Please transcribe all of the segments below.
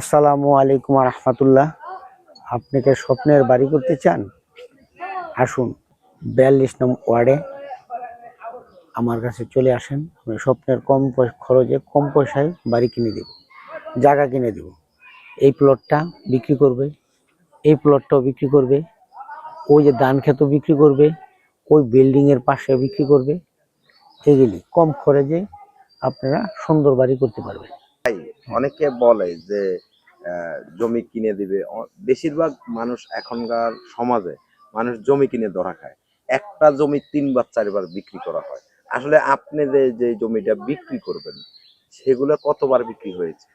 আসসালামু আলাইকুম রহমতুল্লাহ। আপনি কি স্বপ্নের বাড়ি করতে চান? আসুন 42 নং ওয়ার্ডে আমার কাছে চলে আসেন। আমি স্বপ্নের খরচে কম পয়সায় বাড়ি কিনে দেব, জায়গা কিনে দেব। এই প্লটটা বিক্রি করবে, এই প্লটটাও বিক্রি করবে, ওই যে ধান ক্ষেতও বিক্রি করবে, ওই বিল্ডিংয়ের পাশে বিক্রি করবে। এগুলি কম খরচে আপনারা সুন্দর বাড়ি করতে পারবেন। অনেকে বলে যে জমি কিনে দিবে। বেশিরভাগ মানুষ এখনকার সমাজে মানুষ জমি কিনে ধরা খায়। একটা জমি 3 বার 4 বার বিক্রি করা হয়। আসলে আপনি যে জমিটা বিক্রি করবেন সেগুলো কতবার বিক্রি হয়েছে?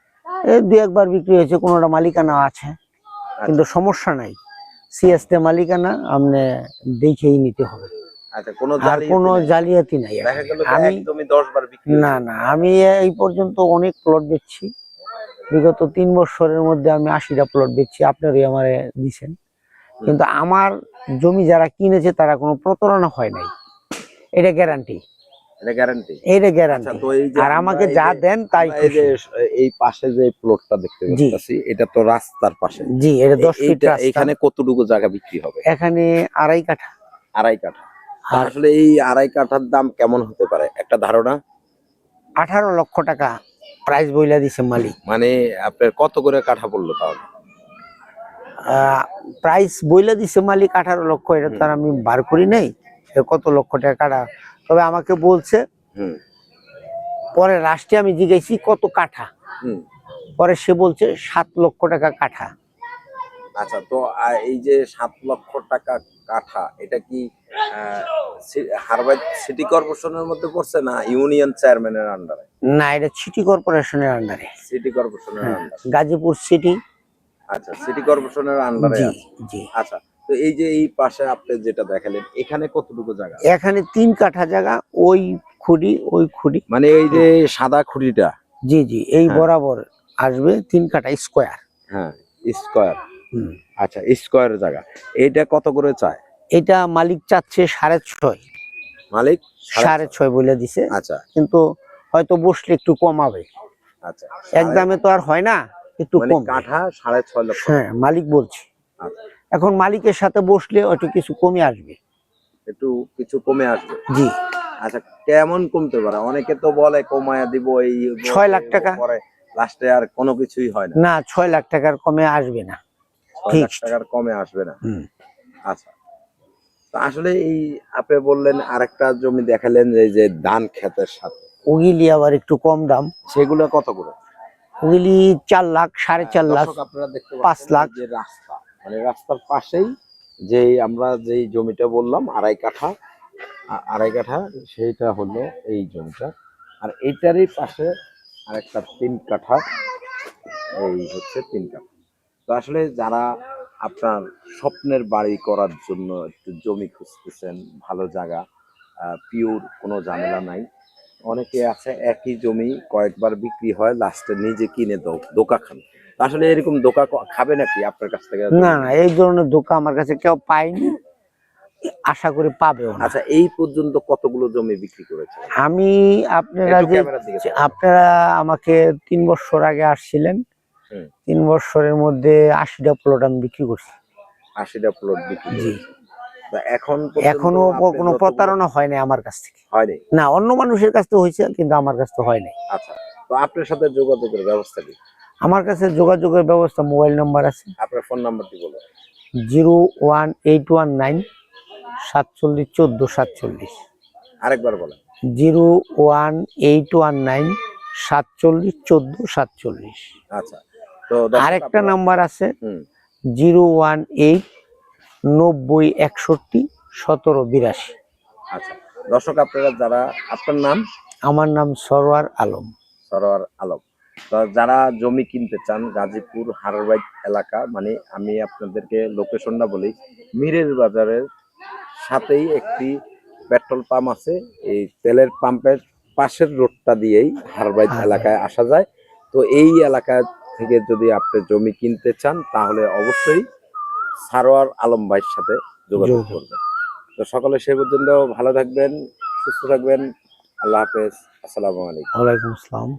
এই 2-1 বার বিক্রি হয়েছে, কোনোটা মালিকানা আছে, কিন্তু সমস্যা নাই। সিএসতে মালিকানা আপনি দেখেই নিতে হবে। আচ্ছা, কোনো জালিয়াতি নাই। দেখা গেল আমি একদমই 10 বার বিক্রি না না আমি এই পর্যন্ত অনেক প্লট বেচছি। বিগত 3 বছরের মধ্যে আমি 80টা প্লট বেচছি, আপনারই আমারে দিছেন। কিন্তু আমার জমি যারা কিনেছে তারা কোনো প্রতারণা হয় নাই, এটা গ্যারান্টি। এটা গ্যারান্টি। তো এই যে আর আমাকে যা দেন তাই এই যে এই পাশে যে প্লটটা দেখতে পাচ্ছি এটা তো রাস্তার পাশে। জি, এটা 10 ফিট রাস্তা। এখানে কতটুকু জায়গা বিক্রি হবে? এখানে 2.5 কাঠা। 2.5 কাঠা। আসলে এই 2.5 কাঠার দাম কেমন হতে পারে একটা ধারণা? 18 লক্ষ টাকা প্রাইস বইলা দিছে মালিক। মানে আপনার কত করে কাঠা পড়লো তাহলে? প্রাইস বইলা দিছে মালিক 18 লক্ষ। এটা তো আর আমি বার করি নাই কত লক্ষ টাকা কাঠা, তবে আমাকে বলছে। পরে লাস্টে আমি জিজ্ঞাসি কত কাঠা, পরে সে বলছে 7 লক্ষ টাকা কাঠা। আচ্ছা, তো এই যে 7 লক্ষ টাকা কাঠা, এটা কি হারবাদ সিটি কর্পোরেশনের মধ্যে পড়ছে না ইউনিয়ন চেয়ারম্যানের আন্ডারে? না, এটা সিটি কর্পোরেশনের আন্ডারে। সিটি কর্পোরেশনের আন্ডারে, গাজীপুর সিটি। আচ্ছা, সিটি কর্পোরেশনের আন্ডারে। জি। আচ্ছা, তো এই যে এই পাশে আপনি যেটা দেখালেন এখানে কতটুকু জায়গা? এখানে 3 কাঠা জায়গা, ওই খুঁড়ি মানে এই যে সাদা খুঁড়িটা। জি জি, এই বরাবর আসবে 3 কাঠা স্কয়ার। হ্যাঁ, স্কয়ার। আচ্ছা, স্কয়ার জায়গা। এইটা কত করে চায়? এটা মালিক চাচ্ছে 6.5। মালিক 6.5 বলে দিছে। আচ্ছা, কিন্তু হয়তো বসলে একটু কমাবে। আচ্ছা, একদমে তো আর হয় না, একটু কম। কাঠা 6.5 লক্ষ। হ্যাঁ, মালিক বলছে। এখন মালিকের সাথে বসলে একটু কিছু কমে আসবে। জি। আচ্ছা, কেমন কমতে পারে? অনেকে তো বলে কমায়া দিব এই 6 লাখ টাকা, পরে লাস্টে আর কোনো কিছুই হয় না। না, 6 লাখ টাকার কমে আসবে না। 6 লাখ টাকার কমে আসবে না। আচ্ছা, তো আসলে এই আপনি বললেন আরেকটা জমি দেখালেন যে ধান ক্ষেতের সাথে, ওগুলি আবার একটু কম দাম। সেগুলো কত করে? ওগুলি 4 লাখ, 4.5 লাখ, আপনারা দেখতে 5 লাখ। যে রাস্তা, মানে রাস্তার পাশেই যে আমরা যেই জমিটা বললাম 2.5 কাঠা, সেইটা হলো এই জমিটা। আর এইটারই পাশে আরেকটা 3 কাঠা, এই হচ্ছে 3 কাঠা। তো আসলে যারা আপনার স্বপ্নের বাড়ি করার জন্য একটু জমি খুঁজতেছেন, ভালো জায়গা, পিওর, কোনো ঝামেলা নাই। অনেকে আছে একই জমি কয়েকবার বিক্রি হয়, লাস্টে নিজে কিনে ধোঁকা খান। আসলে এরকম ধোঁকা খাবে নাকি আপনার কাছ থেকে? না না, এই ধরনের ধোঁকা আমার কাছে কেউ পায়নি, আশা করি পাবেও না। আচ্ছা, এই পর্যন্ত কতগুলো জমি বিক্রি করেছে? আমি আপনারা আমাকে 3 বছর আগে আসছিলেন, 3 বছরের মধ্যে 80টা প্লট আমি বিক্রি করছি। 80টা প্লট বিক্রি? জি। এখনো কোনো প্রতারণা হয় নাই আমার কাছ থেকে। হয়নি? না, অন্য মানুষের কাছ থেকে হয়েছে, কিন্তু আমার কাছ থেকে হয় নাই। আচ্ছা, তো আপনার সাথে যোগাযোগের ব্যবস্থা কি? আমার কাছে যোগাযোগের ব্যবস্থা, মোবাইল নাম্বার আছে। আপনার ফোন নাম্বারটি বলুন। 01819 47 14 47। আরেকবার বলেন। 01819 47 14 47। আচ্ছা, তো আরেকটা নাম্বার আছে 018 90 61 17 82। আচ্ছা, দর্শক আপনারা যারা, আপনার নাম? আমার নাম সরোয়ার আলম। সরোয়ার আলম। তো যারা জমি কিনতে চান গাজীপুর হারবাইট এলাকা, মানে আমি আপনাদেরকে লোকেশনটা বলি, মিরের বাজারের সাথেই একটি পেট্রোল পাম্প আছে। এই তেলের পাম্পের পাশের রোডটা দিয়েই হারবাইট এলাকায় আসা যায়। তো এই এলাকা থেকে যদি আপনি জমি কিনতে চান তাহলে অবশ্যই সরোয়ার আলম ভাইয়ের সাথে যোগাযোগ করবেন। তো সকলে সে পর্যন্ত ভালো থাকবেন, সুস্থ থাকবেন। আল্লাহ হাফেজ। আসসালামু আলাইকুম। ওয়ালাইকুম আসসালাম।